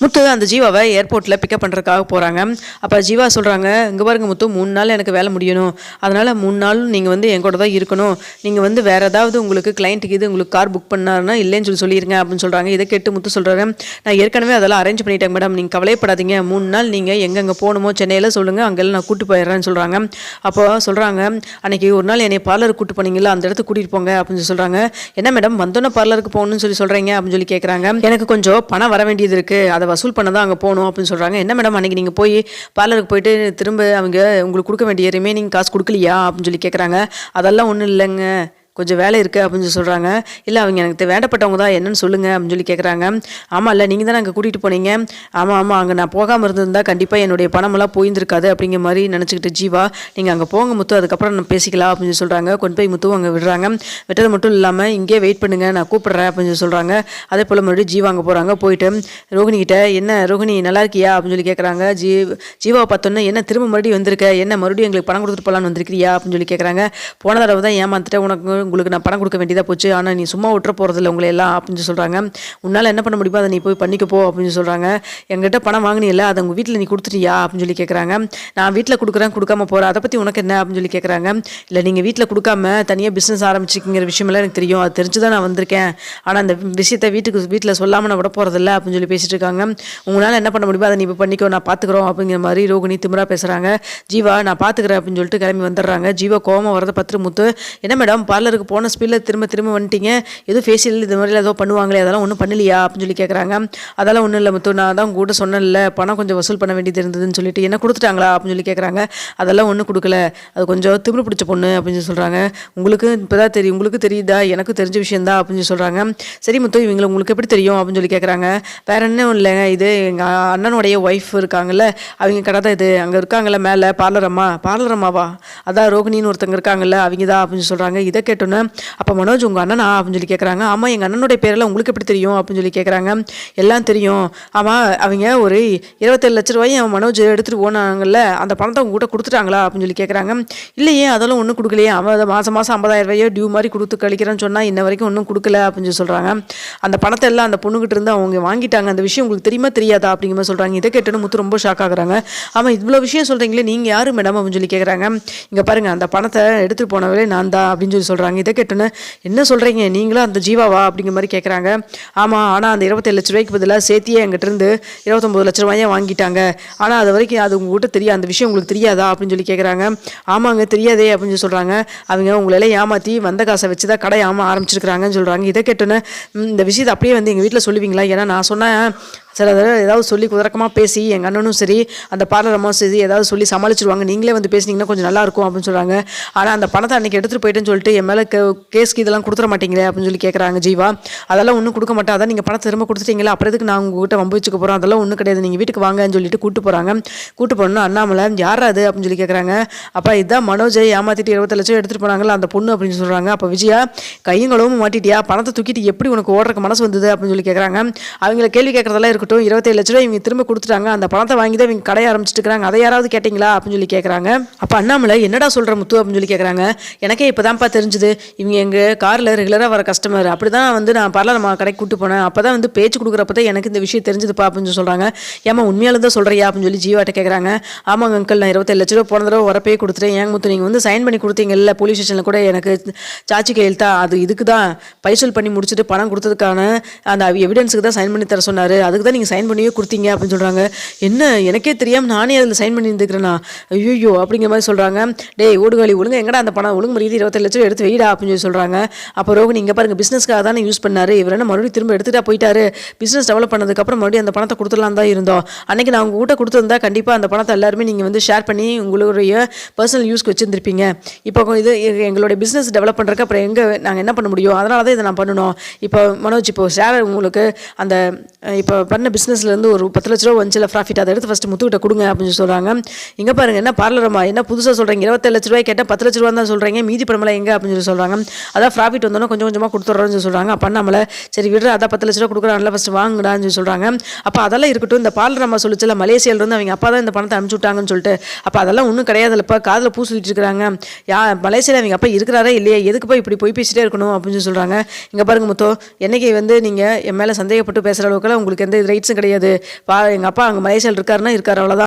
முத்து அந்த ஜீவாவை ஏர்போர்ட்டில் பிக்கப் பண்ணுறதுக்காக போகிறாங்க. அப்போ ஜீவா சொல்கிறாங்க, இங்கே பாருங்க முத்து, 3 நாள் எனக்கு வேலை முடியணும், அதனால் 3 நாள் நீங்கள் வந்து என் கூட தான் இருக்கணும். நீங்கள் வந்து வேறு ஏதாவது உங்களுக்கு கிளைண்ட்டுக்கு இது உங்களுக்கு கார் புக் பண்ணாருன்னா இல்லைன்னு சொல்லிடுங்க அப்படின்னு சொல்கிறாங்க. இதை கேட்டு முத்து சொல்கிறாரு, நான் ஏற்கனவே அதெல்லாம் அரேஞ்ச் பண்ணிட்டேன் மேடம், நீங்கள் கவலைப்படாதீங்க, 3 நாள் நீங்கள் எங்கெங்கே போகணுமோ சென்னையில் சொல்லுங்கள், அங்கெல்லாம் நான் கூட்டு போயிடுறேன்னு சொல்கிறாங்க. அப்போ சொல்கிறாங்க, அன்றைக்கி ஒரு நாள் என்னை பார்லருக்கு கூட்டு போனீங்களா, அந்த இடத்துக்கு கூட்டிகிட்டு போங்க அப்படின்னு சொல்கிறாங்க. என்ன மேடம் வந்தோன்னே பார்லருக்கு போகணும்னு சொல்கிறீங்க அப்படின்னு சொல்லி கேட்குறாங்க. எனக்கு கொஞ்சம் பணம் வர வேண்டியது இருக்குது, அதை வசூல் பண்ண தான் அங்கே போகணும் அப்படின்னு சொல்கிறாங்க. என்ன மேடம் அன்றைக்கி நீங்கள் போய் பார்லருக்கு போயிட்டு திரும்ப அவங்க உங்களுக்கு கொடுக்க வேண்டிய ரிமைனிங் காசு கொடுக்கலையா அப்படின்னு சொல்லி கேட்குறாங்க. அதெல்லாம் ஒன்றும் இல்லைங்க, கொஞ்சம் வேலை இருக்குது அப்படின்னு சொல்லி சொல்கிறாங்க. இல்லை அவங்க எனக்கு வேண்டப்பட்டவங்க தான், என்னன்னு சொல்லுங்கள் அப்படின்னு சொல்லி கேட்குறாங்க. ஆமாம் இல்லை நீங்கள் தானே அங்கே கூட்டிகிட்டு போனீங்க. ஆமாம் அங்கே நான் போகாமல் இருந்திருந்தால் கண்டிப்பாக என்னுடைய பணமெல்லாம் போயிருந்திருக்காது அப்படிங்கிற மாதிரி நினச்சிக்கிட்டு ஜீவா, நீங்கள் அங்கே போங்க முத்து, அதுக்கப்புறம் நான் பேசிக்கலாம் அப்படின்னு சொல்லி சொல்கிறாங்க. கொண்டு போய் முத்து அங்கே விடுறாங்க. விட்டது மட்டும் இல்லாமல் இங்கே வெயிட் பண்ணுங்கள், நான் கூப்பிட்றேன் அப்படின்னு சொல்லி சொல்கிறாங்க. அதே போல் மறுபடியும் ஜீவா அங்கே போகிறாங்க. போயிட்டு ரோகிணிகிட்ட, என்ன ரோகிணி நல்லா இருக்கியா அப்படின்னு சொல்லி கேட்குறாங்க. ஜீவாவை பார்த்தோன்னே, என்ன திரும்ப மறுபடியும் வந்திருக்க, என்ன மறுபடியும் எங்களுக்கு பணம் கொடுத்துட்டு போகலான்னு வந்திருக்கிறியா அப்படின்னு சொல்லி கேட்குறாங்க. போன தடவை தான் ஏமாந்துட்டேன், உங்களுக்கு நான் பணம் கொடுக்க வேண்டியதாக போச்சு, ஆனால் நீ சும்மா விட்டுற போகிறதில்ல உங்களை எல்லாம் அப்படின்னு சொல்கிறாங்க. உன்னால் என்ன பண்ண முடியுமோ அதை நீ போய் பண்ணிக்கப்போ அப்படின்னு சொல்கிறாங்க. எங்கிட்ட பணம் வாங்கினில்ல, அதை உங்கள் வீட்டில் நீ கொடுத்துட்டியா அப்படின்னு சொல்லி கேட்குறாங்க. நான் வீட்டில் கொடுக்குறேன், கொடுக்காம போகிறேன், அதை பற்றி உனக்கு என்ன அப்படின்னு சொல்லி கேட்குறாங்க. இல்லை நீங்கள் வீட்டில் கொடுக்காம தனியாக பிஸ்னஸ் ஆரம்பிச்சிக்கிங்கிற விஷயமெல்லாம் எனக்கு தெரியும், அது தெரிஞ்சு தான் நான் வந்திருக்கேன், ஆனால் அந்த விஷயத்தை வீட்டில் சொல்லாமல் நான் விட போகிறதில்ல அப்படின்னு சொல்லி பேசிட்டு இருக்காங்க. உங்களால் என்ன பண்ண முடியுமோ அதை நீ இப்போ பண்ணிக்கோ, நான் பார்த்துக்குறோம் அப்படிங்கிற மாதிரி ரோகிணி திமிரா பேசுகிறாங்க. ஜீவா நான் பார்த்துக்கிறேன் அப்படின்னு சொல்லிட்டு கிளம்பி வந்துடுறாங்க. ஜீவா கோவமாக வரதை பார்த்துட்டு முத்து, என்ன மேடம் பார்லருக்கு போன ஸ்பீடில் திரும்ப வந்துட்டீங்க, எதுவும் ஃபேஷியல் இது மாதிரிலாம் ஏதோ பண்ணுவாங்களே, அதெல்லாம் ஒன்றும் பண்ணலையா அப்படின்னு சொல்லி கேட்குறாங்க. அதெல்லாம் ஒன்றும் இல்லை முத்து, நான் தான் கூட சொன்னேன்ல பணம் கொஞ்சம் வசூல் பண்ண வேண்டியது இருந்ததுன்னு சொல்லிட்டு, என்ன கொடுத்துட்டாங்களா அப்படின்னு சொல்லி கேட்குறாங்க. அதெல்லாம் ஒன்றும் கொடுக்கல, அது கொஞ்சம் திமிரு பிடிச்ச பொண்ணு அப்படின்னு சொல்கிறாங்க. உங்களுக்கு இப்போ தான் தெரியும், உங்களுக்கு தெரியுதா, எனக்கு தெரிஞ்ச விஷயந்தான் அப்படின்னு சொல்கிறாங்க. சரி முத்து, இவங்களை உங்களுக்கு எப்படி தெரியும் அப்படின்னு சொல்லி கேட்குறாங்க. வேறு என்ன இல்லைங்க, இது எங்கள் அண்ணனுடைய ஒய்ஃப் இருக்காங்கல்ல, அவங்க கடை தான் இது, அங்கே இருக்காங்கல்ல மேலே பார்லரம்மாவா, அதான் ரோகிணின்னு ஒருத்தங்க இருக்காங்கல்ல, அவங்க தான் அப்படின்னு சொல்கிறாங்க. இதை கேட்டோன்னே, அப்போ மனோஜ் உங்கள் அண்ணனா அப்படின்னு சொல்லி கேட்குறாங்க. ஆமாம் எங்கள் அண்ணனுடைய பேரெல்லாம் உங்களுக்கு எப்படி தெரியும் அப்படின்னு சொல்லி கேட்குறாங்க. எல்லாம் தெரியும், ஆமாம் அவங்க ஒரு 27 லட்ச ரூபாய் அவன் மனோஜ் எடுத்துகிட்டு போனாங்கல்ல, அந்த பணத்தை அவங்க கூட கொடுத்துட்டாங்களா அப்படின்னு சொல்லி கேட்குறாங்க. இல்லையே அதெல்லாம் ஒன்றும் கொடுக்கலையே, அவன் அதை மாதம் 50,000 ரூபாயோ டியூ மாதிரி கொடுத்து கழிக்கிறேன்னு சொன்னால் இன்ன வரைக்கும் ஒன்றும் கொடுக்கல அப்படின்னு சொல்லி சொல்கிறாங்க. அந்த பணத்தை எல்லாம் அந்த பொண்ணுகிட்ட இருந்து அவங்க வாங்கிட்டாங்க, அந்த விஷயம் உங்களுக்கு தெரியுமா தெரியாதா அப்படிங்கிற மாதிரி சொல்கிறாங்க. இதை கேட்டோன்னு முத்து ரொம்ப ஷாக் ஆகுறாங்க. ஆமாம் இவ்வளோ விஷயம் சொல்கிறீங்களே, நீங்கள் யார் மேடம் அப்படின்னு சொல்லி கேட்குறாங்க. இங்கே பாருங்கள் அந்த பணத்தை எடுத்துகிட்டு போனவளே நான் தான் அப்படின்னு சொல்லி சொல்கிறாங்க. இதை கேட்டோன்னு, என்ன சொல்கிறீங்க நீங்களும் அந்த ஜீவாவா அப்படிங்கிற மாதிரி கேட்குறாங்க. ஆமாம், ஆனால் அந்த 27 லட்ச ரூபாய்க்கு பதிலாக சேர்த்தியே எங்கிட்ட இருந்து 29 லட்ச ரூபாயை வாங்கிட்டாங்க, ஆனால் அது வரைக்கும் அது உங்கள்கிட்ட தெரியாது, அந்த விஷயம் உங்களுக்கு தெரியாதா அப்படின்னு சொல்லி கேட்குறாங்க. ஆமாங்க தெரியாதே அப்படின்னு சொல்லி சொல்கிறாங்க. அவங்க உங்களெல்லாம் ஏமாற்றி வந்த காசை வச்சு தான் கடை ஆரம்பிச்சிருக்கிறாங்கன்னு சொல்கிறாங்க. இதை கேட்டோன்னு, இந்த விஷயத்தை அப்படியே வந்து எங்கள் வீட்டில் சொல்லுவீங்களா, ஏன்னா நான் சொன்னேன் சில தடவை ஏதாவது சொல்லி குதரக்கமாக பேசி எங்கள் அண்ணனும் சரி அந்த பார்லரம்மாவும் சரி ஏதாவது சொல்லி சமாளிச்சிருவாங்க, நீங்களே வந்து பேசினீங்கன்னா கொஞ்சம் நல்லாயிருக்கும் அப்படின்னு சொல்கிறாங்க. ஆனால் அந்த பணத்தை அன்றைக்கி எடுத்துகிட்டு போயிட்டேன்னு சொல்லிட்டு என் மேலே கேஸ்க்கு இதெல்லாம் கொடுத்துட மாட்டீங்களே அப்படின்னு சொல்லி கேட்குறாங்க ஜீவா. அதெல்லாம் ஒன்றும் கொடுக்க மாட்டேன், அதான் நீங்கள் பணத்தை திரும்ப கொடுத்துட்டீங்களா, அப்புறம் எதுக்கு நான் உங்ககிட்ட வம்பு வச்சுக்க போகிறோம், அதெல்லாம் ஒன்றும் கிடையாது, நீங்கள் வீட்டுக்கு வாங்கன்னு சொல்லிட்டு கூட்டு போகிறாங்க. கூட்டு போகணுன்னா அண்ணாமலை யாரா அது அப்படின்னு சொல்லி கேட்குறாங்க. அப்போ இதுதான் மனோஜை ஏமாற்றிட்டு 27 லட்சம் எடுத்துகிட்டு போனாங்களா அந்த பொண்ணு அப்படின்னு சொல்கிறாங்க. அப்போ விஜயா கையும் களவும் மாட்டிட்டியா, பணத்தை தூக்கிட்டு எப்படி உனக்கு ஓடுறக்கு மனசு வந்தது அப்படின்னு சொல்லி கேட்குறாங்க. அவங்கள கேள்வி கேட்குறதெல்லாம் இருக்கட்டும், 27 லட்ச ரூபாய் இவங்க திரும்ப கொடுத்துட்டாங்க, அந்த பணத்தை வாங்கி தான் இவங்க கடையை ஆரம்பிச்சிட்டு இருக்காங்க, அதை யாராவது கேட்டிங்களா அப்படின்னு சொல்லி கேட்குறாங்க. அப்போ அண்ணாமலை என்னடா சொல்கிற முத்து அப்படின்னு சொல்லி கேட்குறாங்க. எனக்கே இப்போ தான்ப்பா தெரிஞ்சுது, இவங்க எங்கள் காரில் ரெகுலராக வர கஸ்டமர், அப்படி தான் வந்து நான் பார்லர் கடைக்கு கூட்டு போனேன், அப்போ தான் வந்து பேச்சு கொடுக்குறப்ப தான் எனக்கு இந்த விஷயம் தெரிஞ்சதுப்பா அப்படின்னு சொல்லி சொல்கிறாங்க. ஏமா உண்மையால தான் சொல்கிறியா அப்படின்னு சொல்லி ஜீவாட்ட கேட்குறாங்க. ஆமாங்க அங்கிள், நான் 27 லட்ச ரூபா போன தடவை வரப்பே கொடுத்துட்டேன், ஏங்க முத்து நீங்கள் வந்து சைன் பண்ணி கொடுத்தீங்கல்ல போலீஸ் ஸ்டேஷனில் கூட எனக்கு சாட்சி கையெழுத்தா, அது இதுக்கு தான் பைசல் பண்ணி முடிச்சுட்டு பணம் கொடுத்ததுக்கான அந்த எவிடன்ஸுக்கு தான் சைன் பண்ணி தர சொன்னார், அதுக்கு தான் நீங்கள் சைன் பண்ணியே கொடுத்தீங்க அப்படின்னு சொல்கிறாங்க. என்ன எனக்கே தெரியாமல் நானே அதில் சைன் பண்ணி இருந்துக்கிறேண்ணா, ஐயோ அப்படிங்கிற மாதிரி சொல்கிறாங்க. டேய் ஓடுகாலி ஒழுங்கு எங்கடா அந்த பணம் ஒழுங்கு மரியாதை 27 லட்சம் எடுத்து வெயிடா அப்படின்னு சொல்லி சொல்கிறாங்க. அப்போ ரோகிணி இங்கே பாருங்கள் பிஸ்னஸ்க்காக தானே யூஸ் பண்ணார், இவர் என்ன மறுபடியும் திரும்ப எடுத்துகிட்டா போயிட்டாரு, பிஸ்னஸ் டெவலப் பண்ணதுக்கப்புறம் மறுபடியும் அந்த பணத்தை கொடுத்துடலாம் தான் இருந்தோம், அன்றைக்கி நான் உங்கள் கூட்ட கொடுத்துருந்தா கண்டிப்பாக அந்த பணத்தை எல்லாருமே நீங்கள் வந்து ஷேர் பண்ணி உங்களுடைய பர்சனல் யூஸ்க்கு வச்சுருந்துருப்பீங்க. இப்போ இது எங்களுடைய பிஸ்னஸ் டெவலப் பண்ணுறதுக்கு அப்புறம் எங்கே நாங்கள் என்ன பண்ண முடியும், அதனால தான் இதை நான் பண்ணணும். இப்போ மனோஜ் இப்போ ஷேர் உங்களுக்கு அந்த இப்போ பண்ண பிஸ்னஸ்லேருந்து ஒரு 10 லட்ச ரூபா வந்துச்சுல ப்ராஃபிட், அதை எடுத்து ஃபஸ்ட்டு முத்துக்கிட்ட கொடுங்க அப்படின்னு சொல்கிறாங்க. இங்கே பாருங்கள் என்ன பார்லரம்மா என்ன புதுசாக சொல்கிறீங்க, 27 லட்ச ரூபாய் கேட்டால் 10 லட்ச ரூபா தான் சொல்கிறீங்க, மீதி பணமெல்லாம் எங்கே அப்படின்னு சொல்லி சொல்கிறாங்க. அதான் ப்ராஃபிட் வந்தோன்னா கொஞ்சம் கொஞ்சமாக கொடுத்துட்றோன்னு சொல்லி சொல்கிறாங்க. அப்போ நம்மளை சரி விடுற, அதான் 10 லட்ச ரூபா கொடுக்குறாங்கல்ல ஃபஸ்ட்டு வாங்குடான்னு சொல்லி சொல்கிறாங்க. அப்போ அதெல்லாம் இருக்கட்டும், இந்த பார்லரம்மா சொல்லிச்சுல மலேசியாவிலேருந்து அவங்க அப்பா தான் இந்த பணத்தை அனுப்பிச்சு விட்டாங்கன்னு சொல்லிட்டு, அப்போ அதெல்லாம் ஒன்றும் கிடையாதுல்லப்பா, காதில் பூ சுற்றிட்டு இருக்கிறாங்க, மலேசியாவில் அவங்க அப்பா இருக்கிறாரா இல்லையா, எதுக்குப்பா இப்படி போய் பேசிட்டே இருக்கணும் அப்படின்னு சொல்லி சொல்கிறாங்க. இங்கே பாருங்க முத்தோ, என்னைக்கு வந்து நீங்கள் என் மேலே சந்தேகப்பட்டு பேசுகிற அளவுக்குலாம் உங்களுக்கு எந்த இது ரைட்ஸும் கிடையாது. எங்கள் அப்பா அங்கே மலேசியாவில் இருக்காருன்னா இருக்கார், அவ்வளோதான்.